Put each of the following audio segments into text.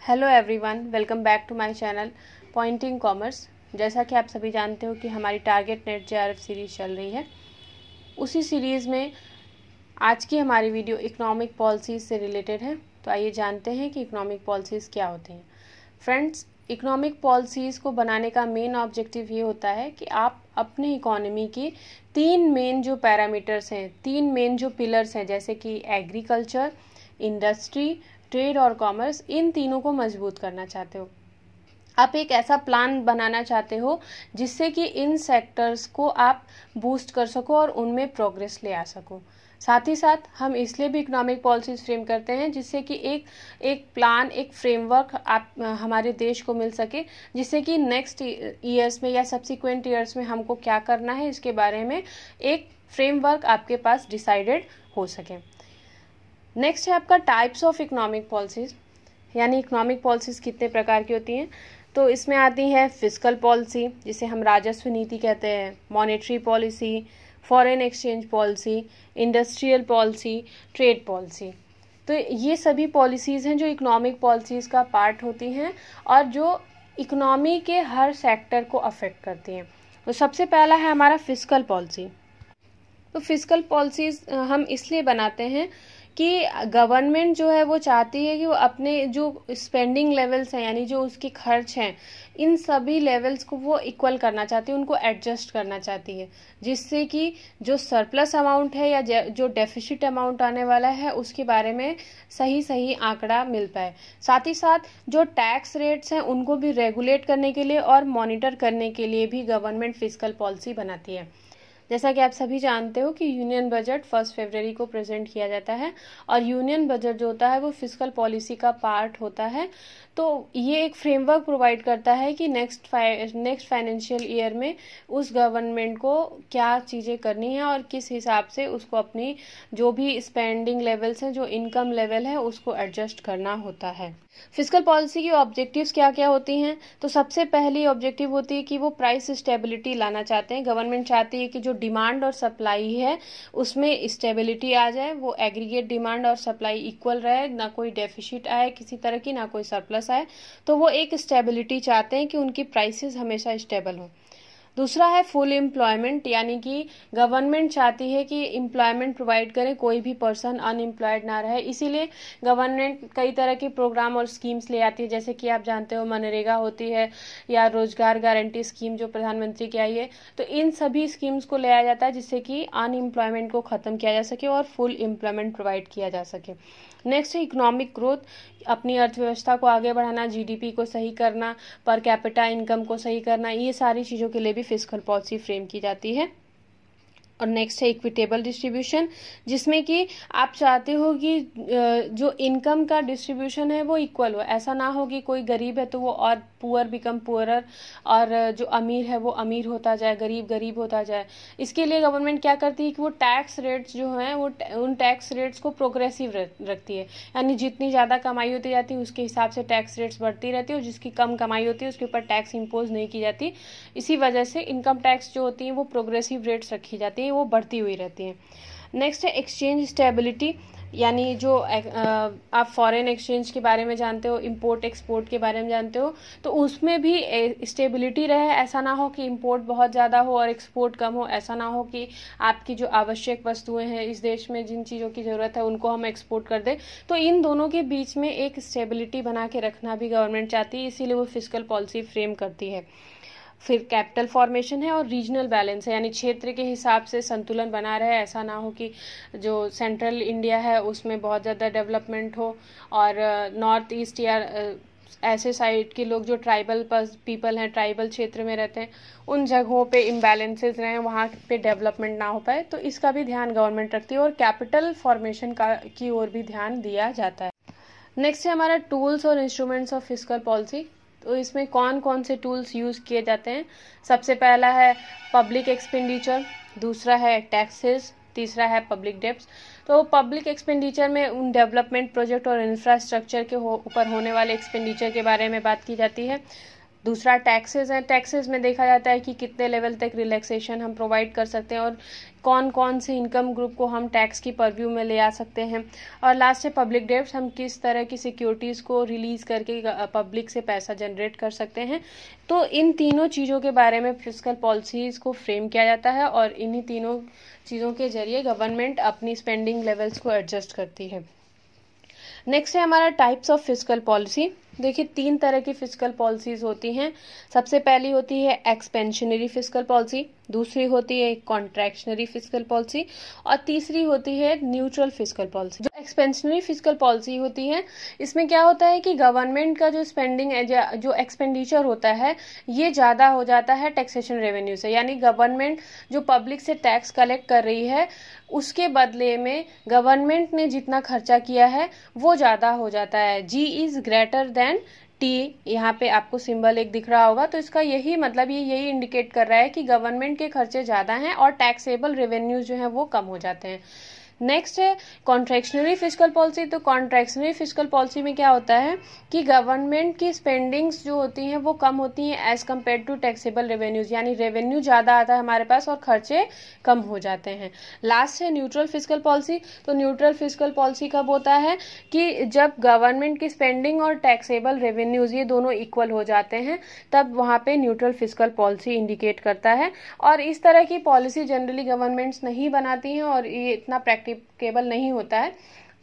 Hello everyone, welcome back to my channel pointing commerce. जैसा कि आप सभी जानते हो कि हमारी टारगेट नेट जेआरएफ सीरीज़ चल रही है। उसी सीरीज़ में आज की हमारी वीडियो इकोनॉमिक पॉलिसीज़ से रिलेटेड है। तो आइए जानते हैं कि इकोनॉमिक पॉलिसीज़ क्या होती हैं। फ्रेंड्स, इकोनॉमिक पॉलिसीज़ को बनाने का मेन ऑब्जेक्टिव ये होता है कि आप अपनी इकोनॉमी की तीन मेन जो पैरामीटर्स हैं, तीन मेन जो पिलर्स हैं, जैसे कि एग्रीकल्चर, इंडस्ट्री, ट्रेड और कॉमर्स, इन तीनों को मजबूत करना चाहते हो। आप एक ऐसा प्लान बनाना चाहते हो जिससे कि इन सेक्टर्स को आप बूस्ट कर सको और उनमें प्रोग्रेस ले आ सको। साथ ही साथ हम इसलिए भी इकोनॉमिक पॉलिसीज फ्रेम करते हैं जिससे कि एक प्लान, एक फ्रेमवर्क आप हमारे देश को मिल सके, जिससे कि नेक्स्ट ईयर्स में या सब्सिक्वेंट ईयर्स में हमको क्या करना है इसके बारे में एक फ्रेमवर्क आपके पास डिसाइडेड हो सके। नेक्स्ट है आपका टाइप्स ऑफ इकोनॉमिक पॉलिसीज, यानी इकोनॉमिक पॉलिसीज कितने प्रकार की होती हैं। तो इसमें आती है फिस्कल पॉलिसी, जिसे हम राजस्व नीति कहते हैं, monetary policy, foreign exchange policy, industrial policy, trade policy. तो ये सभी पॉलिसीज़ हैं जो इकोनॉमिक पॉलिसीज़ का पार्ट होती हैं और जो इकोनॉमी के हर सेक्टर को अफेक्ट करती हैं। तो सबसे पहला है हमारा फिस्कल पॉलिसी। तो फिस्कल पॉलिसीज़ हम इसलिए बनाते हैं कि गवर्नमेंट जो है वो चाहती है कि वो अपने जो स्पेंडिंग लेवल्स हैं, यानी जो उसके खर्च हैं, इन सभी लेवल्स को वो इक्वल करना चाहती है, उनको एडजस्ट करना चाहती है, जिससे कि जो सरप्लस अमाउंट है या जो डेफिसिट अमाउंट आने वाला है उसके बारे में सही आंकड़ा मिल पाए। साथ ही साथ जो टैक्स रेट्स हैं उनको भी रेगुलेट करने के लिए और मॉनिटर करने के लिए भी गवर्नमेंट फिस्कल पॉलिसी बनाती है। जैसा कि आप सभी जानते हो कि यूनियन बजट 1 फरवरी को प्रेजेंट किया जाता है और यूनियन बजट जो होता है वो फिस्कल पॉलिसी का पार्ट होता है। तो ये एक फ्रेमवर्क प्रोवाइड करता है कि नेक्स्ट फाइनेंशियल ईयर में उस गवर्नमेंट को क्या चीज़ें करनी है और किस हिसाब से उसको अपनी जो भी स्पेंडिंग लेवल्स हैं, जो इनकम लेवल है, उसको एडजस्ट करना होता है। फिस्कल पॉलिसी की ऑब्जेक्टिव्स क्या क्या होती हैं। तो सबसे पहली ऑब्जेक्टिव होती है कि वो प्राइस स्टेबिलिटी लाना चाहते हैं। गवर्नमेंट चाहती है कि जो डिमांड और सप्लाई है उसमें स्टेबिलिटी आ जाए, वो एग्रीगेट डिमांड और सप्लाई इक्वल रहे, ना कोई डेफिसिट आए किसी तरह की, ना कोई सरप्लस आए। तो वो एक स्टेबिलिटी चाहते हैं कि उनकी प्राइसेस हमेशा स्टेबल हो। दूसरा है फुल एम्प्लॉयमेंट, यानी कि गवर्नमेंट चाहती है कि एम्प्लॉयमेंट प्रोवाइड करें, कोई भी पर्सन अनएम्प्लॉयड ना रहे। इसीलिए गवर्नमेंट कई तरह के प्रोग्राम और स्कीम्स ले आती है, जैसे कि आप जानते हो मनरेगा होती है या रोजगार गारंटी स्कीम जो प्रधानमंत्री की आई है। तो इन सभी स्कीम्स को ले आया जाता है जिससे कि अनएम्प्लॉयमेंट को ख़त्म किया जा सके और फुल एम्प्लॉयमेंट प्रोवाइड किया जा सके। नेक्स्ट है इकोनॉमिक ग्रोथ, अपनी अर्थव्यवस्था को आगे बढ़ाना, जीडीपी को सही करना, पर कैपिटा इनकम को सही करना, ये सारी चीज़ों के लिए भी फिस्कल पॉलिसी फ्रेम की जाती है। और नेक्स्ट है इक्विटेबल डिस्ट्रीब्यूशन, जिसमें कि आप चाहते हो कि जो इनकम का डिस्ट्रीब्यूशन है वो इक्वल हो। ऐसा ना हो कि कोई गरीब है तो वो और पुअर बिकम पुअरर और जो अमीर है वो अमीर होता जाए, गरीब गरीब होता जाए। इसके लिए गवर्नमेंट क्या करती है कि वो टैक्स रेट्स जो हैं वो उन टैक्स रेट्स को प्रोग्रेसिव रखती है, यानी जितनी ज़्यादा कमाई होती जाती है उसके हिसाब से टैक्स रेट्स बढ़ती रहती है और जिसकी कम कमाई होती है उसके ऊपर टैक्स इम्पोज नहीं की जाती। इसी वजह से इनकम टैक्स जो होती है वो प्रोग्रेसिव रेट्स रखी जाती है, वो बढ़ती हुई रहती है। नेक्स्ट है एक्सचेंज स्टेबिलिटी, यानी जो आप फॉरेन एक्सचेंज के बारे में जानते हो, इंपोर्ट एक्सपोर्ट के बारे में जानते हो, तो उसमें भी स्टेबिलिटी रहे। ऐसा ना हो कि इंपोर्ट बहुत ज़्यादा हो और एक्सपोर्ट कम हो। ऐसा ना हो कि आपकी जो आवश्यक वस्तुएं हैं इस देश में, जिन चीज़ों की ज़रूरत है उनको हम एक्सपोर्ट कर दें। तो इन दोनों के बीच में एक स्टेबिलिटी बना के रखना भी गवर्नमेंट चाहती है, इसीलिए वो फिस्कल पॉलिसी फ्रेम करती है। फिर कैपिटल फॉर्मेशन है और रीजनल बैलेंस है, यानी क्षेत्र के हिसाब से संतुलन बना रहे। ऐसा ना हो कि जो सेंट्रल इंडिया है उसमें बहुत ज़्यादा डेवलपमेंट हो और नॉर्थ ईस्ट या ऐसे साइड के लोग जो ट्राइबल पीपल हैं, ट्राइबल क्षेत्र में रहते हैं, उन जगहों पे इम्बैलेंसेस रहें, वहाँ पे डेवलपमेंट ना हो पाए। तो इसका भी ध्यान गवर्नमेंट रखती है और कैपिटल फॉर्मेशन की ओर भी ध्यान दिया जाता है। नेक्स्ट है हमारा टूल्स और इंस्ट्रूमेंट्स ऑफ फिस्कल पॉलिसी। तो इसमें कौन कौन से टूल्स यूज़ किए जाते हैं। सबसे पहला है पब्लिक एक्सपेंडिचर, दूसरा है टैक्सेस, तीसरा है पब्लिक डेब्ट्स। तो पब्लिक एक्सपेंडिचर में उन डेवलपमेंट प्रोजेक्ट और इंफ्रास्ट्रक्चर के ऊपर होने वाले एक्सपेंडिचर के बारे में बात की जाती है। दूसरा टैक्सेस है, टैक्सेस में देखा जाता है कि कितने लेवल तक रिलैक्सेशन हम प्रोवाइड कर सकते हैं और कौन कौन से इनकम ग्रुप को हम टैक्स की परव्यू में ले आ सकते हैं। और लास्ट है पब्लिक डेब्ट्स, हम किस तरह की सिक्योरिटीज़ को रिलीज़ करके पब्लिक से पैसा जनरेट कर सकते हैं। तो इन तीनों चीज़ों के बारे में फिस्कल पॉलिसीज़ को फ्रेम किया जाता है और इन्हीं तीनों चीज़ों के जरिए गवर्नमेंट अपनी स्पेंडिंग लेवल्स को एडजस्ट करती है। नेक्स्ट है हमारा टाइप्स ऑफ फिस्कल पॉलिसी। देखिए 3 तरह की फिस्कल पॉलिसीज होती हैं। सबसे पहली होती है एक्सपेंशनरी फिस्कल पॉलिसी, दूसरी होती है कॉन्ट्रैक्शनरी फिस्कल पॉलिसी और तीसरी होती है न्यूट्रल फिस्कल पॉलिसी। जो एक्सपेंशनरी फिस्कल पॉलिसी होती है, इसमें क्या होता है कि गवर्नमेंट का जो स्पेंडिंग जो एक्सपेंडिचर होता है ये ज़्यादा हो जाता है टैक्सेशन रेवेन्यू से, यानी गवर्नमेंट जो पब्लिक से टैक्स कलेक्ट कर रही है उसके बदले में गवर्नमेंट ने जितना खर्चा किया है वो ज़्यादा हो जाता है। जी इज़ ग्रेटर देन टी, यहाँ पे आपको सिंबल एक दिख रहा होगा, तो इसका यही मतलब ये यही इंडिकेट कर रहा है कि गवर्नमेंट के खर्चे ज़्यादा हैं और टैक्सेबल रेवेन्यूज जो हैं वो कम हो जाते हैं। नेक्स्ट है कॉन्ट्रैक्शनरी फिस्कल पॉलिसी। तो कॉन्ट्रैक्शनरी फिस्कल पॉलिसी में क्या होता है कि गवर्नमेंट की स्पेंडिंग्स जो होती हैं वो कम होती हैं as compared to taxable revenues, यानी रेवेन्यू ज़्यादा आता है हमारे पास और खर्चे कम हो जाते हैं। लास्ट है न्यूट्रल फिस्कल पॉलिसी। तो न्यूट्रल फिस्कल पॉलिसी कब होता है कि जब गवर्नमेंट की स्पेंडिंग और टैक्सेबल रेवेन्यूज ये दोनों इक्वल हो जाते हैं, तब वहाँ पे न्यूट्रल फिस्कल पॉलिसी इंडिकेट करता है। और इस तरह की पॉलिसी जनरली गवर्नमेंट्स नहीं बनाती हैं और ये इतना प्रैक्टिकेबल नहीं होता है।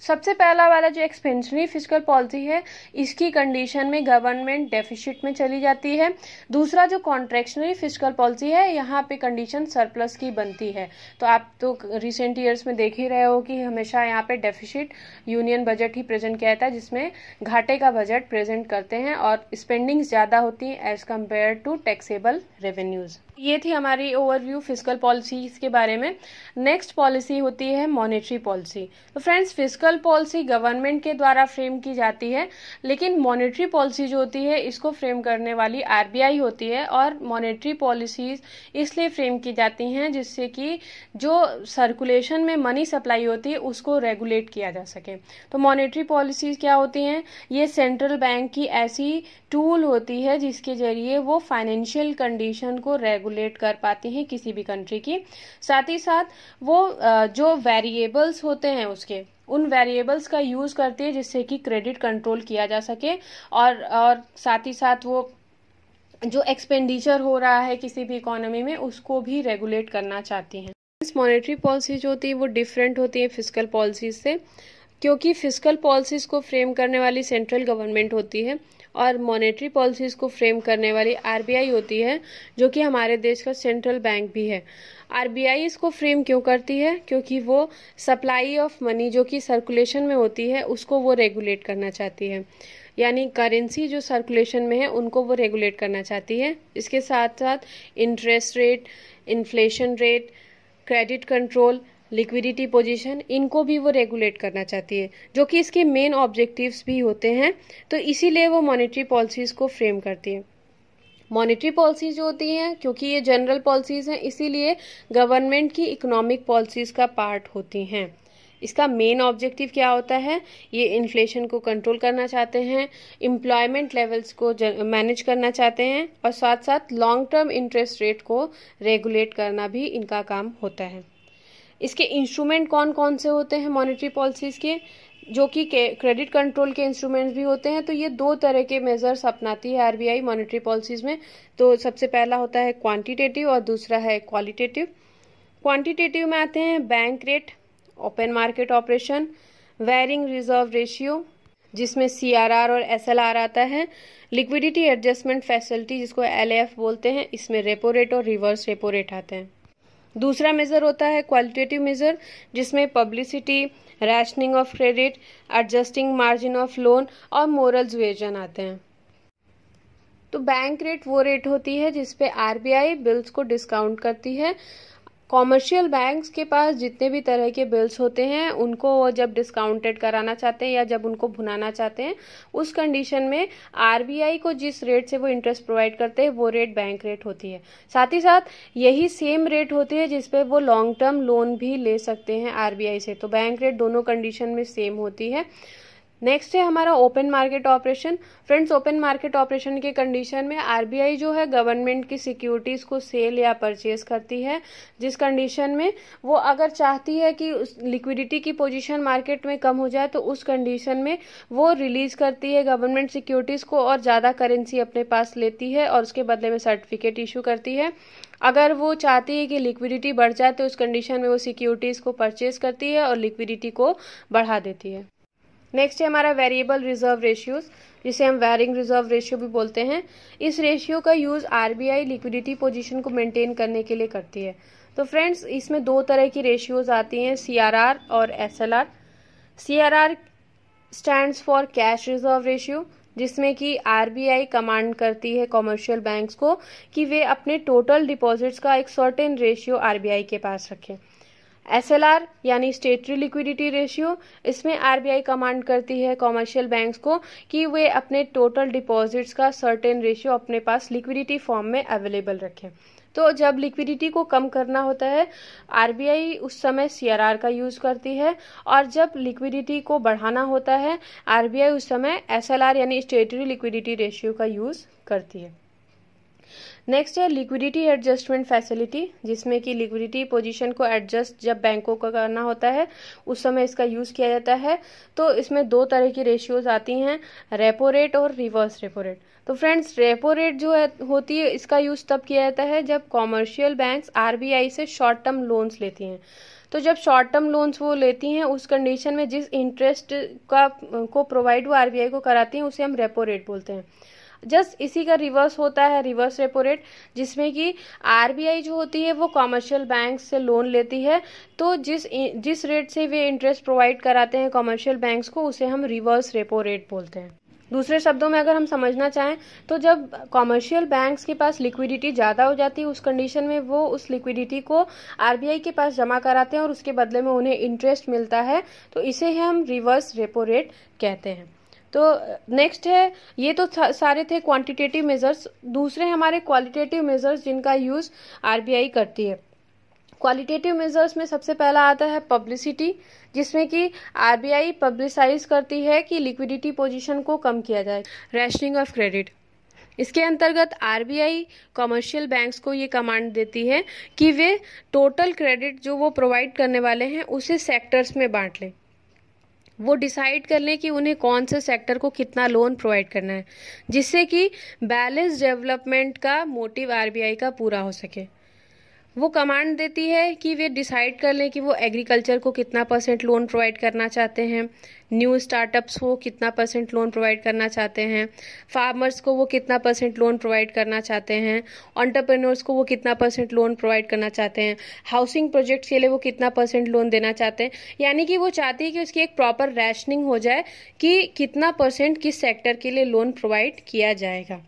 सबसे पहला वाला जो एक्सपेंशनरी फिस्कल पॉलिसी है, इसकी कंडीशन में गवर्नमेंट डेफिसिट में चली जाती है। दूसरा जो कॉन्ट्रैक्शनरी फिस्कल पॉलिसी है, यहाँ पे कंडीशन सरप्लस की बनती है। तो आप तो रिसेंट ईयर्स में देख ही रहे हो कि हमेशा यहाँ पे डेफिसिट यूनियन बजट ही प्रेजेंट किया जाता है, जिसमें घाटे का बजट प्रेजेंट करते हैं और स्पेंडिंग्स ज़्यादा होती हैं as compared to taxable revenues. ये थी हमारी ओवरव्यू फिस्कल पॉलिसीज के बारे में। नेक्स्ट पॉलिसी होती है मॉनेटरी पॉलिसी। तो फ्रेंड्स, फिस्कल पॉलिसी गवर्नमेंट के द्वारा फ्रेम की जाती है, लेकिन मॉनेटरी पॉलिसी जो होती है इसको फ्रेम करने वाली आरबीआई होती है। और मॉनेटरी पॉलिसीज इसलिए फ्रेम की जाती हैं जिससे कि जो सर्कुलेशन में मनी सप्लाई होती है उसको रेगुलेट किया जा सके। तो मॉनेटरी पॉलिसीज क्या होती हैं? ये सेंट्रल बैंक की ऐसी टूल होती है जिसके जरिए वो फाइनेंशियल कंडीशन को रेगुलेट कर पाती हैं किसी भी कंट्री की। साथ ही साथ वो जो वेरिएबल्स होते हैं उसके उन वेरिएबल्स का यूज करती है जिससे कि क्रेडिट कंट्रोल किया जा सके और साथ ही साथ वो जो एक्सपेंडिचर हो रहा है किसी भी इकोनॉमी में उसको भी रेगुलेट करना चाहती हैं। मॉनेटरी पॉलिसी जो होती है वो डिफरेंट होती है फिस्कल पॉलिसीज से, क्योंकि फिस्कल पॉलिसीज को फ्रेम करने वाली सेंट्रल गवर्नमेंट होती है और मॉनेटरी पॉलिसीज को फ्रेम करने वाली आरबीआई होती है, जो कि हमारे देश का सेंट्रल बैंक भी है। आरबीआई इसको फ्रेम क्यों करती है? क्योंकि वो सप्लाई ऑफ मनी जो कि सर्कुलेशन में होती है उसको वो रेगुलेट करना चाहती है, यानी करेंसी जो सर्कुलेशन में है उनको वो रेगुलेट करना चाहती है। इसके साथ साथ interest rate, inflation rate, credit control, liquidity position, इनको भी वो रेगुलेट करना चाहती है, जो कि इसके मेन ऑब्जेक्टिव्स भी होते हैं। तो इसीलिए वो मॉनेटरी पॉलिसीज को फ्रेम करती है। मॉनेटरी पॉलिसीज जो होती हैं, क्योंकि ये जनरल पॉलिसीज हैं, इसीलिए गवर्नमेंट की इकोनॉमिक पॉलिसीज का पार्ट होती हैं। इसका मेन ऑब्जेक्टिव क्या होता है? ये इन्फ्लेशन को कंट्रोल करना चाहते हैं, एम्प्लॉयमेंट लेवल्स को मैनेज करना चाहते हैं और साथ साथ लॉन्ग टर्म इंटरेस्ट रेट को रेगुलेट करना भी इनका काम होता है। इसके इंस्ट्रूमेंट कौन कौन से होते हैं मॉनेटरी पॉलिसीज के? जो कि क्रेडिट कंट्रोल के इंस्ट्रूमेंट्स भी होते हैं। तो ये 2 तरह के मेजर्स अपनाती है आरबीआई मॉनेटरी पॉलिसीज में। तो सबसे पहला होता है क्वांटिटेटिव और दूसरा है क्वालिटेटिव। क्वांटिटेटिव में आते हैं bank rate, open market operation, varying reserve ratio जिसमें सीआरआर और एसएलआर आता है, लिक्विडिटी एडजस्टमेंट फैसिलिटी जिसको एलएएफ बोलते हैं, इसमें रेपो रेट और रिवर्स रेपो रेट आते हैं। दूसरा मेजर होता है क्वालिटेटिव मेजर जिसमें publicity, rationing of credit, adjusting margin of loan और मोरल सुएजन आते हैं। तो बैंक रेट वो रेट होती है जिसपे आरबीआई बिल्स को डिस्काउंट करती है। कॉमर्शियल बैंक्स के पास जितने भी तरह के बिल्स होते हैं उनको वो जब डिस्काउंटेड कराना चाहते हैं या जब उनको भुनाना चाहते हैं, उस कंडीशन में आरबीआई को जिस रेट से वो इंटरेस्ट प्रोवाइड करते हैं वो रेट बैंक रेट होती है। साथ ही साथ यही सेम रेट होती है जिसपे वो लॉन्ग टर्म लोन भी ले सकते हैं आरबीआई से। तो बैंक रेट दोनों कंडीशन में सेम होती है। नेक्स्ट है हमारा open market operation. Friends, open market operation के कंडीशन में आरबीआई जो है गवर्नमेंट की सिक्योरिटीज को सेल या परचेज करती है, जिस कंडीशन में वो अगर चाहती है कि लिक्विडिटी की पोजीशन मार्केट में कम हो जाए तो उस कंडीशन में वो रिलीज करती है गवर्नमेंट सिक्योरिटीज को और ज़्यादा करेंसी अपने पास लेती है और उसके बदले में सर्टिफिकेट इशू करती है। अगर वो चाहती है कि लिक्विडिटी बढ़ जाए तो उस कंडीशन में वो सिक्योरिटीज को परचेज करती है और लिक्विडिटी को बढ़ा देती है। नेक्स्ट है हमारा वेरिएबल रिजर्व रेशियोज, जिसे हम वेरिंग रिजर्व रेशियो भी बोलते हैं। इस रेशियो का यूज आरबीआई लिक्विडिटी पोजीशन को मेंटेन करने के लिए करती है। तो फ्रेंड्स, इसमें दो तरह की रेशियोज आती हैं, सीआरआर और SLR. CRR stands for cash reserve ratio, जिसमें कि आरबीआई कमांड करती है कॉमर्शियल बैंक्स को कि वे अपने टोटल डिपॉजिट्स का एक सर्टेन रेशियो आरबीआई के पास रखें। एसएलआर यानी स्टेटरी लिक्विडिटी रेशियो, इसमें आरबीआई कमांड करती है कॉमर्शियल बैंक्स को कि वे अपने टोटल डिपॉजिट्स का सर्टेन रेशियो अपने पास लिक्विडिटी फॉर्म में अवेलेबल रखें। तो जब लिक्विडिटी को कम करना होता है आरबीआई उस समय सीआरआर का यूज करती है, और जब लिक्विडिटी को बढ़ाना होता है आरबीआई उस समय एसएलआर यानी स्टेटरी लिक्विडिटी रेशियो का यूज करती है। नेक्स्ट है लिक्विडिटी एडजस्टमेंट फैसिलिटी, जिसमें कि लिक्विडिटी पोजीशन को एडजस्ट जब बैंकों को करना होता है उस समय इसका यूज किया जाता है। तो इसमें दो तरह की रेशियोज आती हैं, रेपो रेट और रिवर्स रेपो रेट। तो फ्रेंड्स, रेपो रेट जो है होती है इसका यूज तब किया जाता है जब कॉमर्शियल बैंक्स आरबीआई से शॉर्ट टर्म लोन्स लेती हैं। तो जब शॉर्ट टर्म लोन्स वो लेती हैं उस कंडीशन में जिस इंटरेस्ट को प्रोवाइड वो आरबीआई को कराती हैं उसे हम रेपो रेट बोलते हैं। जस्ट इसी का रिवर्स होता है रिवर्स रेपो रेट, जिसमें कि आरबीआई जो होती है वो कॉमर्शियल बैंक से लोन लेती है, तो जिस रेट से वे इंटरेस्ट प्रोवाइड कराते हैं कॉमर्शियल बैंक्स को उसे हम रिवर्स रेपो रेट बोलते हैं। दूसरे शब्दों में अगर हम समझना चाहें तो जब कॉमर्शियल बैंक्स के पास लिक्विडिटी ज़्यादा हो जाती है उस कंडीशन में वो उस लिक्विडिटी को आरबीआई के पास जमा कराते हैं और उसके बदले में उन्हें इंटरेस्ट मिलता है, तो इसे हम रिवर्स रेपो रेट कहते हैं। तो नेक्स्ट है, ये तो सारे थे क्वांटिटेटिव मेजर्स। दूसरे हमारे क्वालिटेटिव मेजर्स जिनका यूज आरबीआई करती है। क्वालिटेटिव मेजर्स में सबसे पहला आता है पब्लिसिटी, जिसमें कि आरबीआई पब्लिसाइज करती है कि लिक्विडिटी पोजीशन को कम किया जाए। रैशनिंग ऑफ क्रेडिट, इसके अंतर्गत आरबीआई कमर्शियल बैंक्स को ये कमांड देती है कि वे टोटल क्रेडिट जो वो प्रोवाइड करने वाले हैं उसे सेक्टर्स में बांट लें। वो डिसाइड कर लें कि उन्हें कौन से सेक्टर को कितना लोन प्रोवाइड करना है, जिससे कि बैलेंस डेवलपमेंट का मोटिव आरबीआई का पूरा हो सके। वो कमांड देती है कि वे डिसाइड कर लें कि वो एग्रीकल्चर को कितना % लोन प्रोवाइड करना चाहते हैं, न्यू स्टार्टअप्स को कितना % लोन प्रोवाइड करना चाहते हैं, फार्मर्स को वो कितना % लोन प्रोवाइड करना चाहते हैं, एंटरप्रेन्योर्स को वो कितना % लोन प्रोवाइड करना चाहते हैं, हाउसिंग प्रोजेक्ट्स के लिए वो कितना % लोन देना चाहते हैं। यानी कि वो चाहती है कि उसकी एक प्रॉपर रैशनिंग हो जाए कि कितना % किस सेक्टर के लिए लोन प्रोवाइड किया जाएगा।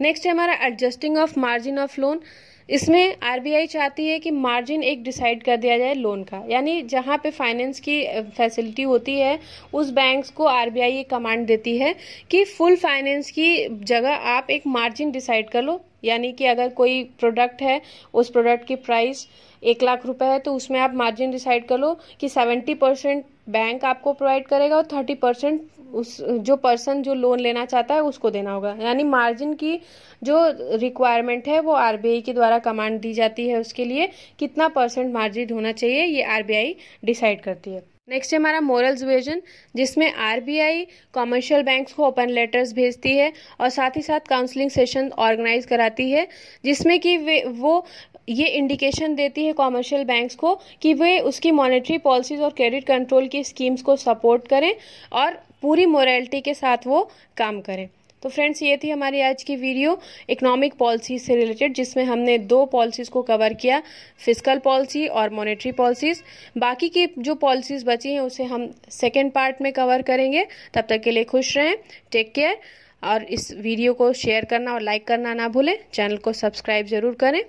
नेक्स्ट है हमारा adjusting of margin of loan. इसमें आरबीआई चाहती है कि मार्जिन एक डिसाइड कर दिया जाए लोन का, यानी जहां पे फाइनेंस की फैसिलिटी होती है उस बैंक्स को आरबीआई ये कमांड देती है कि फुल फाइनेंस की जगह आप एक मार्जिन डिसाइड कर लो। यानी कि अगर कोई प्रोडक्ट है उस प्रोडक्ट की प्राइस 1 लाख रुपए है तो उसमें आप मार्जिन डिसाइड कर लो कि 70% बैंक आपको प्रोवाइड करेगा और 30% उस जो पर्सन जो लोन लेना चाहता है उसको देना होगा। यानी मार्जिन की जो रिक्वायरमेंट है वो आरबीआई के द्वारा कमांड दी जाती है, उसके लिए कितना % मार्जिन होना चाहिए ये आरबीआई डिसाइड करती है। नेक्स्ट है हमारा मोरल सुएजन, जिसमें आरबीआई कमर्शियल बैंक्स को ओपन लेटर्स भेजती है और साथ ही साथ काउंसलिंग सेशन ऑर्गेनाइज कराती है, जिसमें कि वो ये इंडिकेशन देती है कमर्शियल बैंक्स को कि वे उसकी मॉनेटरी पॉलिसीज और क्रेडिट कंट्रोल की स्कीम्स को सपोर्ट करें और पूरी मोरालिटी के साथ वो काम करें। तो फ्रेंड्स, ये थी हमारी आज की वीडियो इकोनॉमिक पॉलिसी से रिलेटेड, जिसमें हमने 2 पॉलिसीज़ को कवर किया, फिस्कल पॉलिसी और मॉनेटरी पॉलिसीज़। बाकी की जो पॉलिसीज़ बची हैं उसे हम सेकेंड पार्ट में कवर करेंगे। तब तक के लिए खुश रहें, टेक केयर, और इस वीडियो को शेयर करना और लाइक करना ना भूलें। चैनल को सब्सक्राइब ज़रूर करें।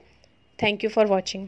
Thank you for watching.